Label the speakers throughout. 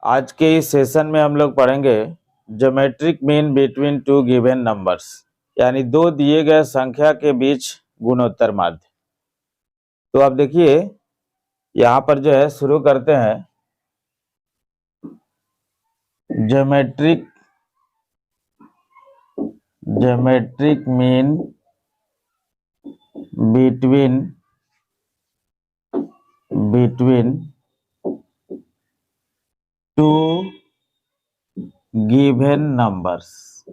Speaker 1: आज के इस सेशन में हम लोग पढ़ेंगे geometric mean between two given numbers, यानी दो दिए गए संख्या के बीच गुणोत्तर माध्य। तो अब देखिए यहाँ पर जो है शुरू करते हैं। Geometric mean between two given numbers,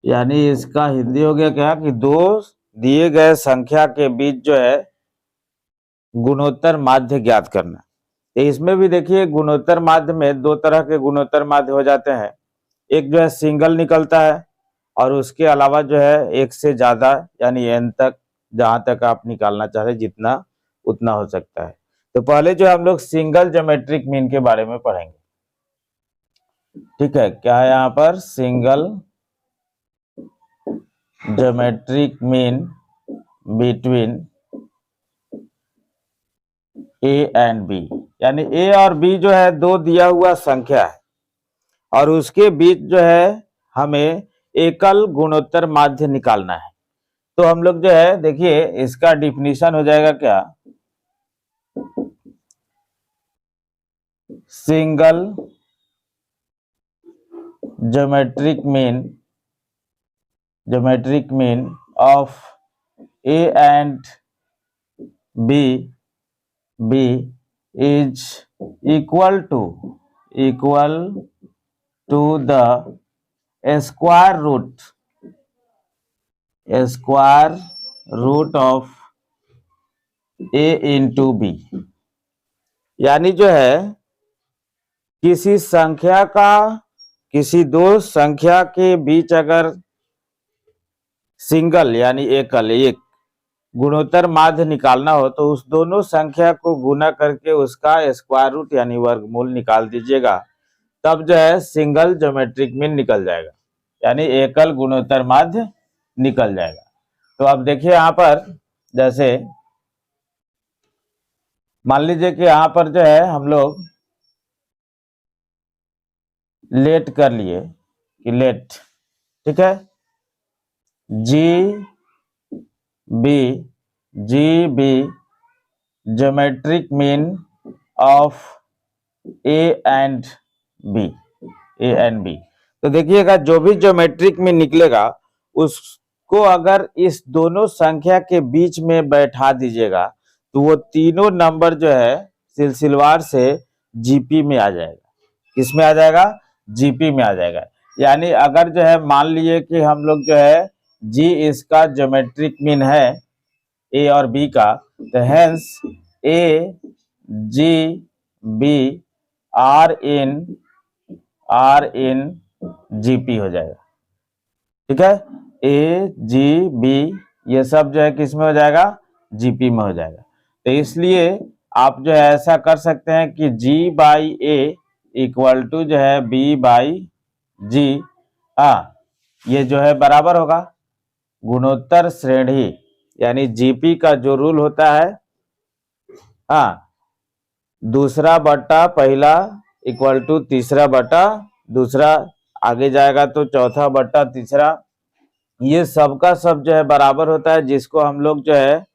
Speaker 1: यानी इसका हिंदी हो गया क्या कि दो दिए गए संख्या के बीच जो है गुणोत्तर माध्य ज्ञात करना। तो इसमें भी देखिए गुणोत्तर माध्य में दो तरह के गुणोत्तर माध्य हो जाते हैं। एक जो है सिंगल निकलता है और उसके अलावा जो है एक से ज्यादा, यानी n तक, जहां तक आप निकालना चाह रहे जितना उतना हो सकता है। तो पहले जो हम लोग सिंगल ज्योमेट्रिक मीन के बारे में पढ़ेंगे। ठीक है, क्या है यहाँ पर? Single geometric mean between A and B, यानी ए और बी जो है दो दिया हुआ संख्या है और उसके बीच जो है हमें एकल गुणोत्तर माध्य निकालना है। तो हम लोग जो है देखिए इसका डिफिनीशन हो जाएगा क्या? Single geometric mean of A and B is equal to the square root of a into b, यानी जो है किसी दो संख्या के बीच अगर सिंगल यानी एक गुणोत्तर माध्य निकालना हो तो उस दोनों संख्या को गुना करके उसका स्क्वायर रूट यानी वर्गमूल निकाल दीजिएगा, तब जो है सिंगल ज्योमेट्रिक मीन निकल जाएगा, यानी एकल गुणोत्तर माध्य निकल जाएगा। तो अब देखिए यहाँ पर जैसे मान लीजिए कि यहाँ पर जो है हम लोग लेट कर लिए कि लेट, ठीक है, G be geometric mean of A and B. तो देखिएगा जो भी ज्योमेट्रिक मीन निकलेगा उसको अगर इस दोनों संख्या के बीच में बैठा दीजिएगा तो वो तीनों नंबर जो है सिलसिलेवार से जीपी में आ जाएगा। किस में आ जाएगा? जीपी में आ जाएगा। यानी अगर जो है मान लिए कि हम लोग जो है जी इसका ज्योमेट्रिक मीन है ए और बी का, तो hence A G B are in GP हो जाएगा। ठीक है, ए जी बी ये सब जो है किस में हो जाएगा? जीपी में हो जाएगा। तो इसलिए आप जो है ऐसा कर सकते हैं कि जी बाई ए इक्वल टू जो है बी बाई जी, ये जो है बराबर होगा गुणोत्तर श्रेणी, यानी जीपी का जो रूल होता है, दूसरा बटा पहला इक्वल टू तीसरा बटा दूसरा, आगे जाएगा तो चौथा बटा तीसरा, ये सबका सब जो है बराबर होता है, जिसको हम लोग जो है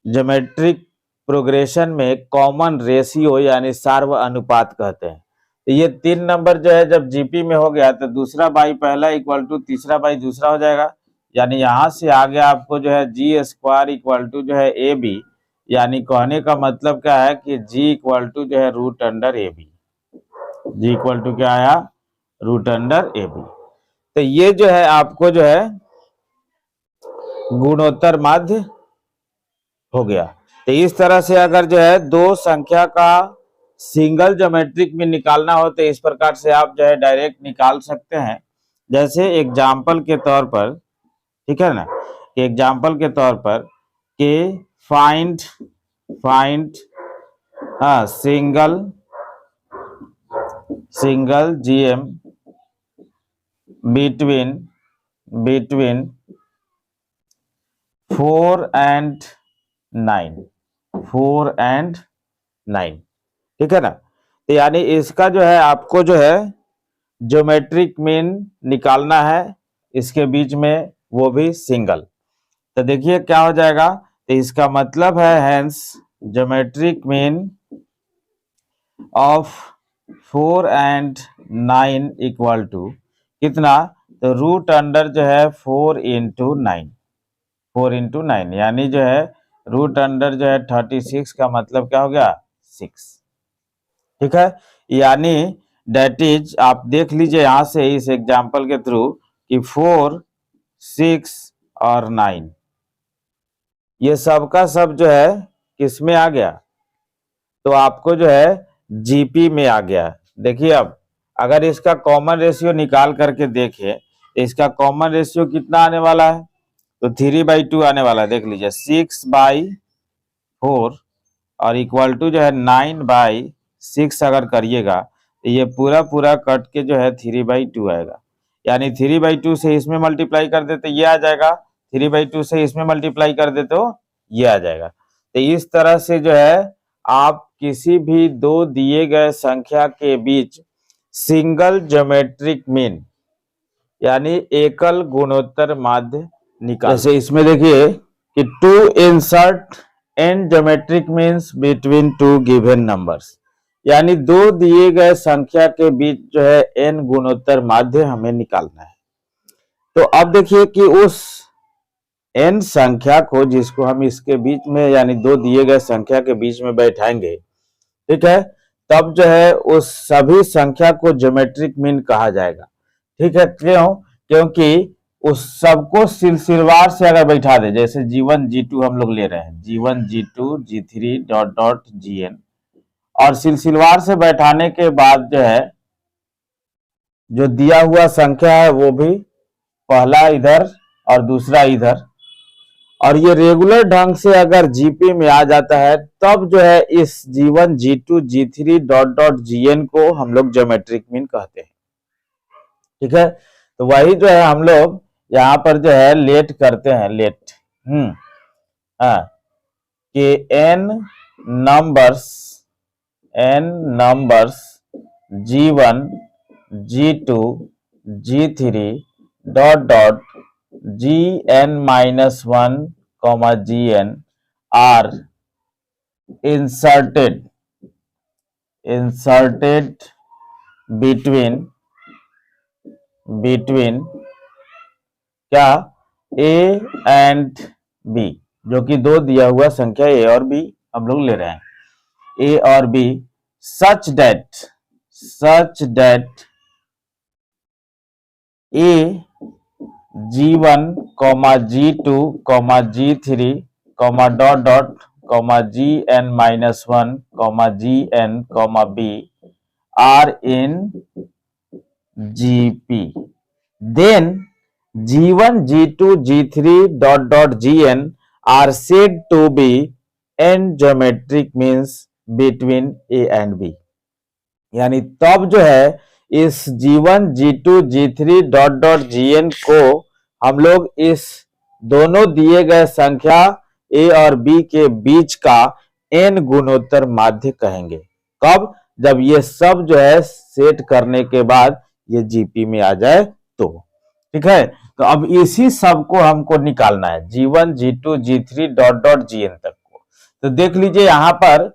Speaker 1: ज्योमेट्रिक प्रोग्रेशन में कॉमन रेशियो यानी सार्व अनुपात कहते हैं। तो ये तीन नंबर जो है जब जीपी में हो गया तो दूसरा बाई पहला इक्वल टू तीसरा बाई दूसरा हो जाएगा, यानी यहां से आगे आपको जो है जी स्क्वायर इक्वल टू जो है ए बी, यानी कहने का मतलब क्या है कि जी इक्वल टू जो है root under A B. G equal to क्या आया? Root under A B. तो ये जो है आपको जो है गुणोत्तर माध्य हो गया। तो इस तरह से अगर जो है दो संख्या का सिंगल ज्योमेट्रिक में निकालना हो तो इस प्रकार से आप जो है डायरेक्ट निकाल सकते हैं। जैसे एग्जाम्पल के तौर पर, ठीक है ना, एग्जाम्पल के तौर पर कि find single GM between 4 and 9, ठीक है ना। तो यानी इसका जो है आपको जो है ज्योमेट्रिक मीन निकालना है इसके बीच में, वो भी सिंगल। तो देखिए क्या हो जाएगा, तो इसका मतलब है hence geometric mean of 4 and 9 equal to कितना, तो रूट अंडर जो है 4 इंटू 9, 4 इंटू 9 यानी जो है रूट अंडर जो है 36 का मतलब क्या हो गया 6। ठीक है, यानी डेट इज आप देख लीजिए यहां से इस एग्जांपल के थ्रू कि 4, 6 और 9 ये सब का सब जो है किस में आ गया, तो आपको जो है जीपी में आ गया। देखिए अब अगर इसका कॉमन रेशियो निकाल करके देखें तो इसका कॉमन रेशियो कितना आने वाला है, तो 3/2 आने वाला है। देख लीजिए 6/4 और इक्वल टू जो है 9/6 अगर करिएगा तो ये पूरा पूरा कट के जो है 3/2 आएगा। यानी 3/2 से इसमें मल्टीप्लाई कर देते ये आ जाएगा, 3/2 से इसमें मल्टीप्लाई कर देते तो ये आ जाएगा। तो इस तरह से जो है आप किसी भी दो दिए गए संख्या के बीच सिंगल ज्योमेट्रिक मीन यानी एकल गुणोत्तर माध्य निकाल। जैसे इसमें देखिए कि to insert N geometric means between two given numbers, यानी दो दिए गए संख्या के बीच जो है एन गुणोत्तर माध्य हमें निकालना है। तो अब देखिए कि उस एन संख्या को जिसको हम इसके बीच में यानी दो दिए गए संख्या के बीच में बैठाएंगे, ठीक है, तब जो है उस सभी संख्या को ज्योमेट्रिक मीन कहा जाएगा। ठीक है, क्यों, क्योंकि उस सबको सिलसिलेवार से अगर बैठा दे, जैसे G1 G2 हम लोग ले रहे हैं, G1 G2 G3 dot dot Gn, और सिलसिलेवार से बैठाने के बाद जो है जो दिया हुआ संख्या है वो भी पहला इधर और दूसरा इधर, और ये रेगुलर ढंग से अगर जीपी में आ जाता है तब जो है इस G1 G2 G3 dot dot Gn को हम लोग ज्योमेट्रिक मीन कहते हैं। ठीक है, तो वही जो है हम लोग यहाँ पर जो है लेट करते हैं, लेट कि n numbers G1 G2 G3 dot dot Gn-1 Gn are inserted between क्या a एंड b, जो कि दो दिया हुआ संख्या a और b हम लोग ले रहे हैं, a और b, such that a G1, G2, G3, dot dot Gn-1, Gn, b are in GP. Then G1, G2, G3 dot dot Gn are said to be n geometric means between A and B. यानी तब जो है इस G1, G2, G3 dot dot Gn को हम लोग इस दोनों दिए गए संख्या A और B के बीच का n गुणोत्तर माध्य कहेंगे। कब, जब ये सब जो है सेट करने के बाद ये जीपी में आ जाए तो। ठीक है, तो अब इसी सब को हमको निकालना है G1, G2, G3 dot dot Gn तक को। तो देख लीजिए यहां पर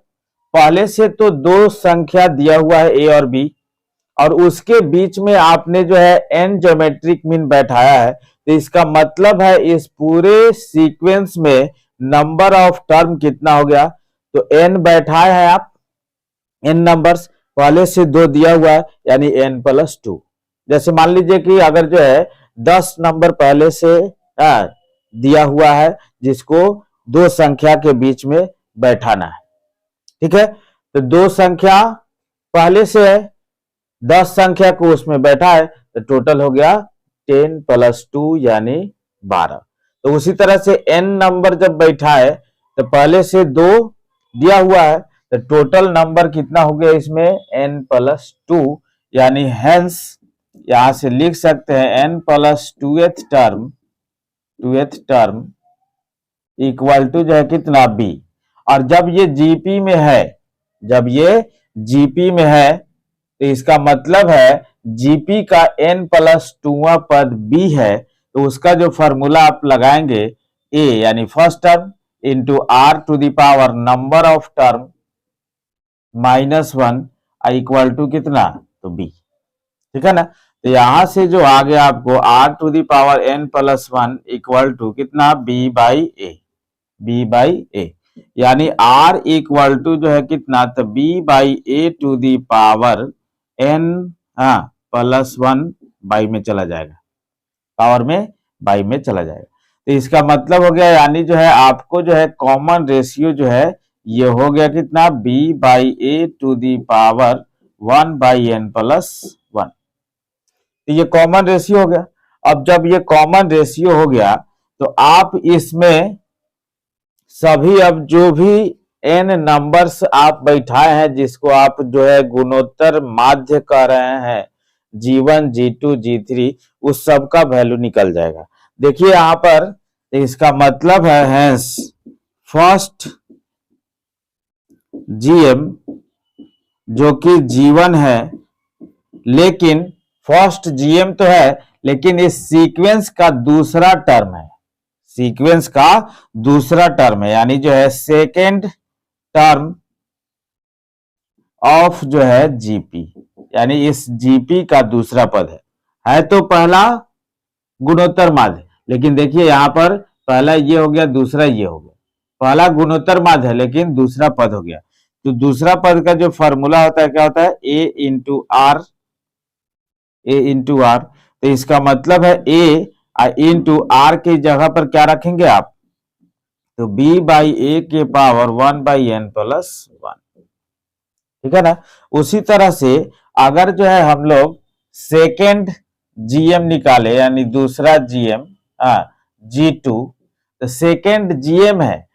Speaker 1: पहले से तो दो संख्या दिया हुआ है A और B, और उसके बीच में आपने जो है n ज्योमेट्रिक मीन बैठाया है, तो इसका मतलब है इस पूरे सीक्वेंस में नंबर ऑफ टर्म कितना हो गया, तो n बैठाए हैं आप, n नंबर्स पहले से दो दिया हुआ है यानी n+2। जैसे मान लीजिए कि अगर जो है 10 नंबर पहले से दिया हुआ है जिसको दो संख्या के बीच में बैठाना है। ठीक है, तो दो संख्या पहले से है, 10 संख्या को उसमें बैठा है, तो टोटल हो गया 10+2 यानी 12। तो उसी तरह से n नंबर जब बैठा है तो पहले से दो दिया हुआ है, तो टोटल नंबर कितना हो गया इसमें n+2, यानी हेंस यहां से लिख सकते हैं n+2th टर्म इक्वल टू जो है कितना b। और जब ये जीपी में है, जब ये जीपी में है, तो इसका मतलब है जीपी का n+2वां पद बी है, तो उसका जो फॉर्मूला आप लगाएंगे ए यानी first term into R to the power number of term -1 equal to कितना, तो बी। ठीक है ना, तो यहां से जो आ गया आपको R to the power n+1 equal to कितना, b/a, यानी r इक्वल टू जो है कितना, तो b/a to the power n+1 by में चला जाएगा, पावर में बाई में चला जाएगा। तो इसका मतलब हो गया, यानी जो है आपको जो है कॉमन रेशियो जो है ये हो गया कितना, b/a to the power 1/n+1। तो ये कॉमन रेशियो हो गया। अब जब ये कॉमन रेशियो हो गया तो आप इसमें सभी, अब जो भी n नंबर्स आप बैठाए हैं, जिसको आप जो है गुणोत्तर माध्य कह रहे हैं, G1 G2 G3, उस सब का वैल्यू निकल जाएगा। देखिए यहां पर इसका मतलब है हैंस फर्स्ट GM जो कि G1 है, लेकिन फर्स्ट GM तो है लेकिन इस सीक्वेंस का दूसरा टर्म है, सीक्वेंस का दूसरा टर्म है, यानी जो है सेकेंड टर्म ऑफ जो है जीपी, यानी इस जीपी का दूसरा पद है तो पहला गुणोत्तर माध्य, लेकिन देखिए यहां पर पहला ये हो गया, दूसरा ये हो गया, पहला गुणोत्तर माध्य है लेकिन दूसरा पद हो गया। तो दूसरा पद का जो फॉर्मूला होता है क्या होता है, ए इंटू आर। तो इसका मतलब है ए इंटू आर की जगह पर क्या रखेंगे आप, तो b/a के पावर 1/n+1। ठीक है ना, उसी तरह से अगर जो है हम लोग सेकेंड जीएम निकाले, यानी दूसरा जीएम G2, तो सेकेंड जीएम है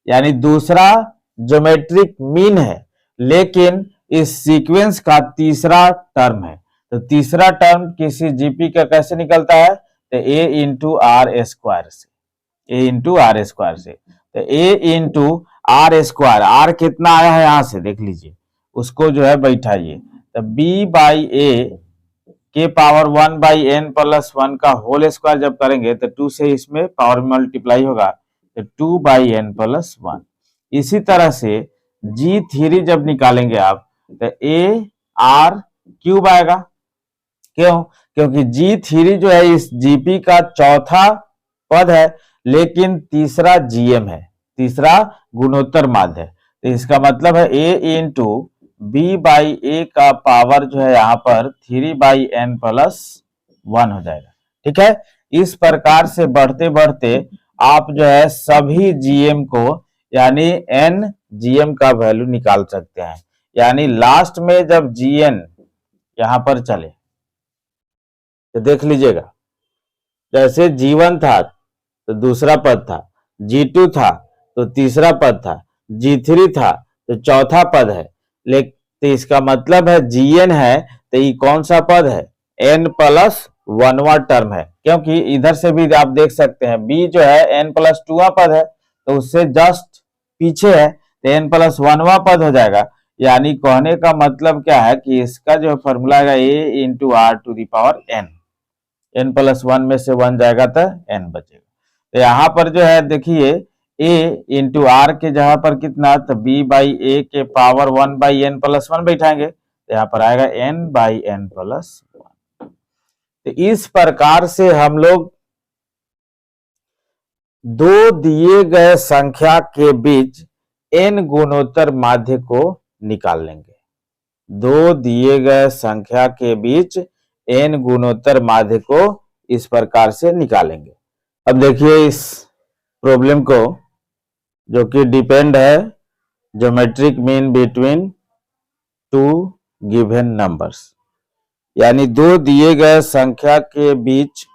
Speaker 1: यानी दूसरा ज्योमेट्रिक मीन है, लेकिन इस सीक्वेंस का तीसरा टर्म है। तो तीसरा टर्म किसी जीपी का कैसे निकलता है, तो a इंटू आर स्क्वायर से, तो a into R square, R कितना आया है यहां से देख लीजिए, उसको जो है बैठाइए, तो b/a के पावर 1/n+1 का होल स्क्वायर जब करेंगे तो 2 से इसमें पावर मल्टीप्लाई होगा, तो 2/n+1। इसी तरह से G3 जब निकालेंगे आप तो AR³ आएगा, क्यों, क्योंकि G3 जो है इस GP का चौथा पद है लेकिन तीसरा GM है, तीसरा गुणोत्तर माध्य है। तो इसका मतलब है A इंटू b/a का पावर जो है यहाँ पर 3/n+1 हो जाएगा। ठीक है, इस प्रकार से बढ़ते बढ़ते आप जो है सभी GM को, यानी n GM का वैल्यू निकाल सकते हैं। यानी लास्ट में जब GN यहां पर चले तो देख लीजिएगा, जैसे G1 था तो दूसरा पद था, G2 था तो तीसरा पद था, G3 था तो चौथा पद है, लेकिन तो इसका मतलब है GN है तो ये कौन सा पद है, n+1वां टर्म है, क्योंकि इधर से भी आप देख सकते हैं B जो है n+2वां पद है, तो उससे जस्ट पीछे है तो n+1वां पद हो जाएगा। यानी कहने का मतलब क्या है कि इसका जो फॉर्मूला है a into R to the power n+1 में से 1 जाएगा तो n बचेगा। तो यहाँ पर जो है देखिए a इंटू आर के जगह पर कितना, तो b/a के पावर 1/n+1 बैठाएंगे तो यहाँ पर आएगा n/n+1। तो इस प्रकार से हम लोग दो दिए गए संख्या के बीच n गुणोत्तर माध्य को निकाल लेंगे, दो दिए गए संख्या के बीच n गुणोत्तर माध्य को इस प्रकार से निकालेंगे। अब देखिए इस प्रॉब्लम को, जो कि डिपेंड है geometric mean between two given numbers, यानी दो दिए गए संख्या के बीच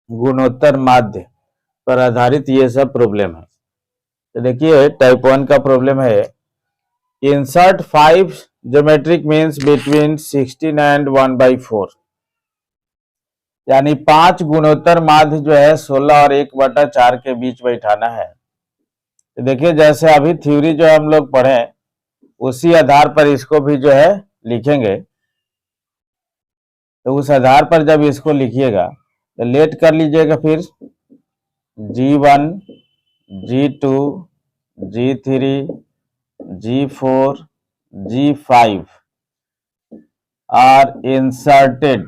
Speaker 1: गुणोत्तर माध्य पर आधारित ये सब प्रॉब्लम है। तो देखिए टाइप 1 का प्रॉब्लम है, insert 5 geometric means between 16 and 1/4, यानी 5 गुणोत्तर माध्य जो है 16 और 1/4 के बीच बैठाना है। तो देखिए जैसे अभी थ्योरी जो हम लोग पढ़े उसी आधार पर इसको भी जो है लिखेंगे। तो उस आधार पर जब इसको लिखिएगा तो लेट कर लीजिएगा फिर G1, G2, G3, G4, G5 are inserted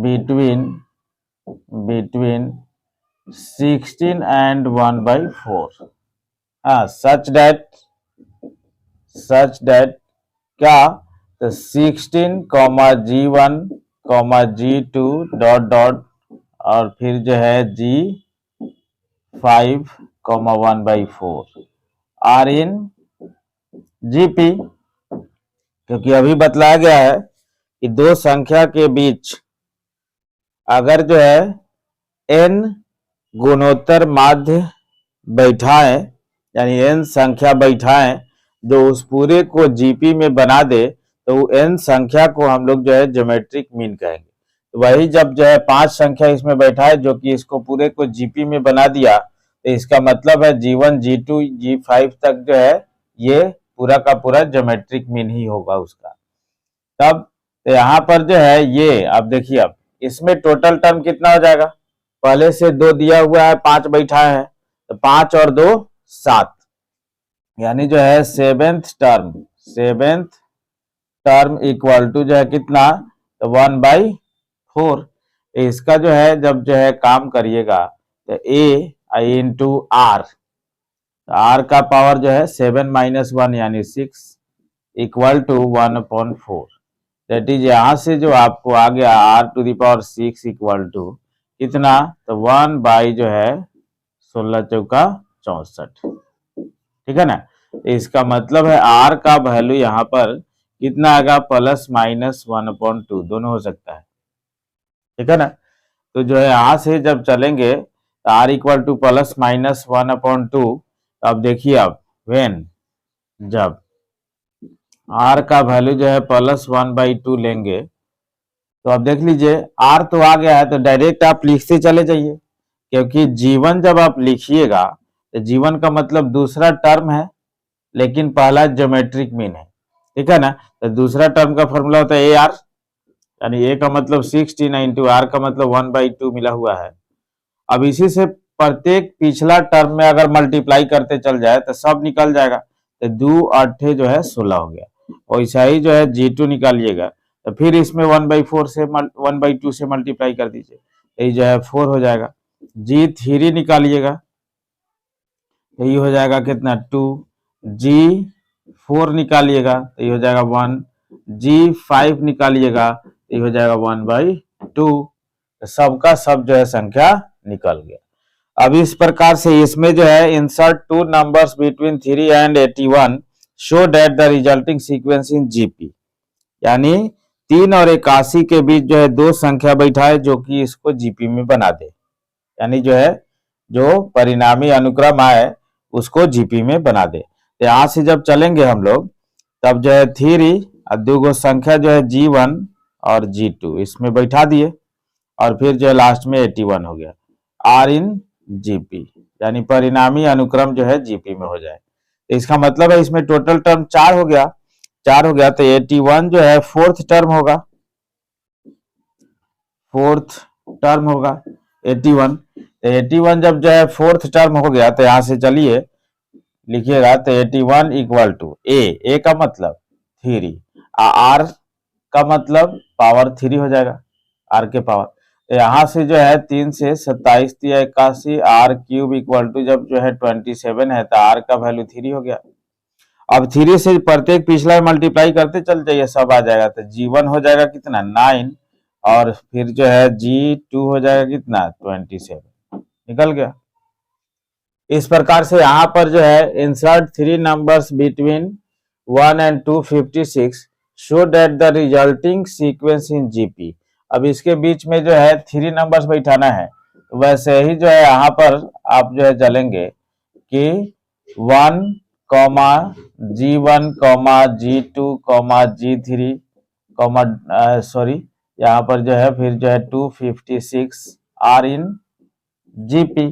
Speaker 1: between 16 and 1/4, such that क्या, तो 16, G1, G2 डॉट डॉट और फिर जो है G5, 1/4 आर इन जीपी। क्योंकि अभी बतलाया गया है कि दो संख्या के बीच अगर जो है n गुणोत्तर माध्य बैठाएं, यानी n संख्या बैठाएं जो उस पूरे को जीपी में बना दे, तो n संख्या को हम लोग जो है ज्योमेट्रिक मीन कहेंगे। तो वही जब जो है 5 संख्या इसमें बैठाए जो कि इसको पूरे को जीपी में बना दिया, तो इसका मतलब है G1, G2, G5 तक जो है ये पूरा का पूरा ज्योमेट्रिक मीन ही होगा उसका। तब तो यहाँ पर जो है ये अब देखिए, अब इसमें टोटल टर्म कितना हो जाएगा, पहले से 2 दिया हुआ है, 5 बैठा है, तो 5 और 2 7, यानी जो है सेवेंथ टर्म इक्वल टू जो है कितना, तो 1/4। इसका जो है जब जो है काम करिएगा तो a इंटू आर, आर का पावर जो है 7 - 1 यानी 6 इक्वल टू 1/4। दैट इज यहाँ से जो आपको आ गया r⁶ इक्वल टू कितना, तो 1 बाई जो है 16 चौका 64। ठीक है ना। इसका मतलब है r का वैल्यू यहाँ पर कितना आएगा, ±1/2 दोनों हो सकता है। ठीक है ना। तो जो है यहाँ से जब चलेंगे तो r इक्वल टू ±1/2। अब देखिए, अब वेन जब r का वैल्यू जो है +1/2 लेंगे, तो अब देख लीजिए r तो आ गया है, तो डायरेक्ट आप लिखते चले जाइए, क्योंकि G1 जब आप लिखिएगा तो G1 का मतलब दूसरा टर्म है, लेकिन पहला ज्योमेट्रिक मीन है। ठीक है ना। तो दूसरा टर्म का फॉर्मूला होता है AR, यानी A का मतलब 16 इंटू R का मतलब 1/2 मिला हुआ है। अब इसी से प्रत्येक पिछला टर्म में अगर मल्टीप्लाई करते चल जाए तो सब निकल जाएगा, तो 2 8 जो है 16 हो गया। वैसा ही जो है G2 निकालिएगा, तो फिर इसमें 1/4 से 1/2 से मल्टीप्लाई कर दीजिए, यही जो है 4 हो जाएगा। G3 निकालिएगा, यही हो जाएगा कितना 2। G4 निकालिएगा तो ये हो जाएगा 1। G5 निकालिएगा तो ये हो जाएगा 1/2। सबका सब जो है संख्या निकल गया। अब इस प्रकार से इसमें जो है insert 2 numbers between 3 and 81 show that the resulting sequence in GP, यानी 3 और 81 के बीच जो है 2 संख्या बैठाए जो कि इसको जीपी में बना दे, यानी जो है जो परिणामी अनुक्रम आए उसको जीपी में बना दे। तो यहाँ से जब चलेंगे हम लोग, तब जो है 3 और 2 संख्या जो है G1 और G2 इसमें बैठा दिए, और फिर जो है लास्ट में 81 हो गया, आर इन जीपी, यानी परिणामी अनुक्रम जो है जीपी में हो जाए। तो इसका मतलब है इसमें टोटल टर्म 4 हो गया, तो 81 जो है फोर्थ टर्म होगा, 81। तो 81 जब जो है फोर्थ टर्म हो गया, तो यहाँ से चलिए लिखिएगा, तो 81 इक्वल टू ए का मतलब 3, आर का मतलब पावर 3 हो जाएगा, आर के पावर। तो यहाँ से जो है 3 से 27 या 81, आर क्यूब इक्वल टू जब जो है 27 है, तो आर का वैल्यू 3 हो गया। अब 3 से प्रत्येक पिछला मल्टीप्लाई करते चल जाइए, सब आ जाएगा। तो G1 हो जाएगा कितना 9, और फिर जो है G2 हो जाएगा कितना 27, निकल गया। इस प्रकार से यहाँ पर जो है insert 3 numbers between 1 and 256 show that the resulting sequence in GP. अब इसके बीच में जो है 3 नंबर्स बैठाना है, वैसे ही जो है यहाँ पर आप जो है चलेंगे कि 1, G1, G2, G3, सॉरी यहाँ पर जो है फिर जो है 256 आर इन जीपी।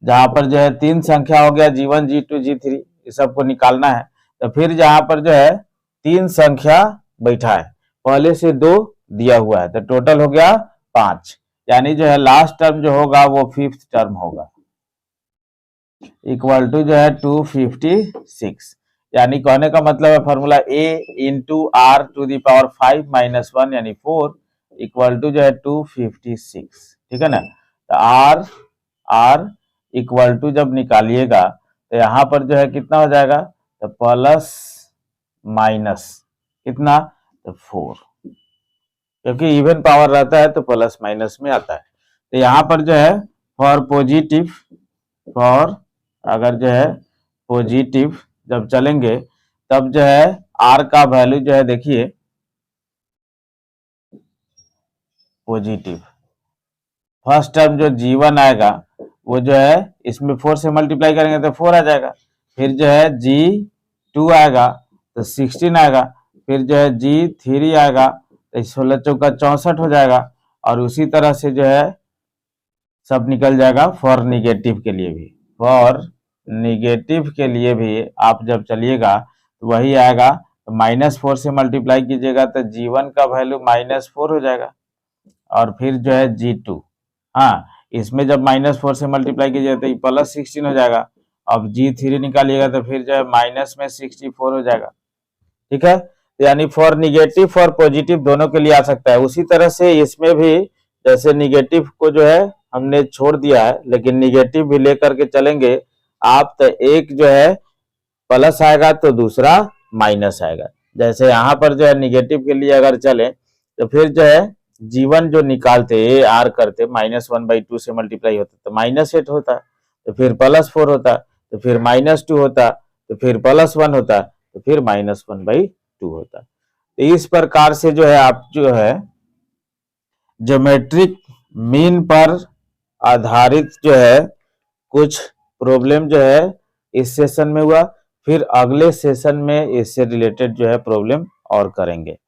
Speaker 1: जहां पर जो है 3 संख्या हो गया G1 G2 G3, ये सबको निकालना है। तो फिर जहां पर जो है 3 संख्या बैठा है, पहले से 2 दिया हुआ है, तो टोटल हो गया 5, यानी जो है लास्ट टर्म जो होगा वो 5th टर्म होगा, इक्वल टू जो है 256। यानी कहने का मतलब है formula A into R to the power 5 minus 1 यानी 4 इक्वल टू जो है 256, ठीक है ना। तो R इक्वल टू जब निकालिएगा तो यहाँ पर जो है कितना हो जाएगा, तो प्लस माइनस कितना, तो 4, क्योंकि इवन पावर रहता है तो प्लस माइनस में आता है। तो यहाँ पर जो है फॉर पॉजिटिव, फॉर अगर जो है पॉजिटिव जब चलेंगे तब जो है R का वैल्यू जो है देखिए पॉजिटिव, फर्स्ट टर्म जो G1 आएगा वो जो है इसमें 4 से मल्टीप्लाई करेंगे तो 4 आ जाएगा, फिर जो है G2 आएगा तो 16 आएगा, फिर जो है G3 आएगा तो 16 चौका 64 हो जाएगा, और उसी तरह से जो है सब निकल जाएगा फॉर निगेटिव के लिए भी। फॉर निगेटिव के लिए भी आप जब चलिएगा तो वही आएगा, तो -4 से मल्टीप्लाई कीजिएगा तो G1 का वैल्यू -4 हो जाएगा, और फिर जो है G2, हाँ इसमें जब -4 से मल्टीप्लाई कीजिएगा तो +16 हो जाएगा, अब G3 निकालिएगा तो फिर जो है माइनस में 64 हो जाएगा, ठीक है। यानी फॉर निगेटिव फॉर पॉजिटिव दोनों के लिए आ सकता है। उसी तरह से इसमें भी जैसे निगेटिव को जो है हमने छोड़ दिया है, लेकिन निगेटिव भी लेकर के चलेंगे आप, तो एक जो है प्लस आएगा तो दूसरा माइनस आएगा। जैसे यहाँ पर जो है निगेटिव के लिए अगर चले तो फिर जो है G1 जो निकालते R करते -1/2 से मल्टीप्लाई होता तो -8 होता, तो फिर +4 होता, तो फिर -2 होता, तो फिर +1 होता, तो फिर -1/2 होता। तो इस प्रकार से जो है आप जो है ज्योमेट्रिक मीन पर आधारित जो है कुछ प्रॉब्लम जो है इस सेशन में हुआ, फिर अगले सेशन में इससे रिलेटेड जो है प्रॉब्लम और करेंगे।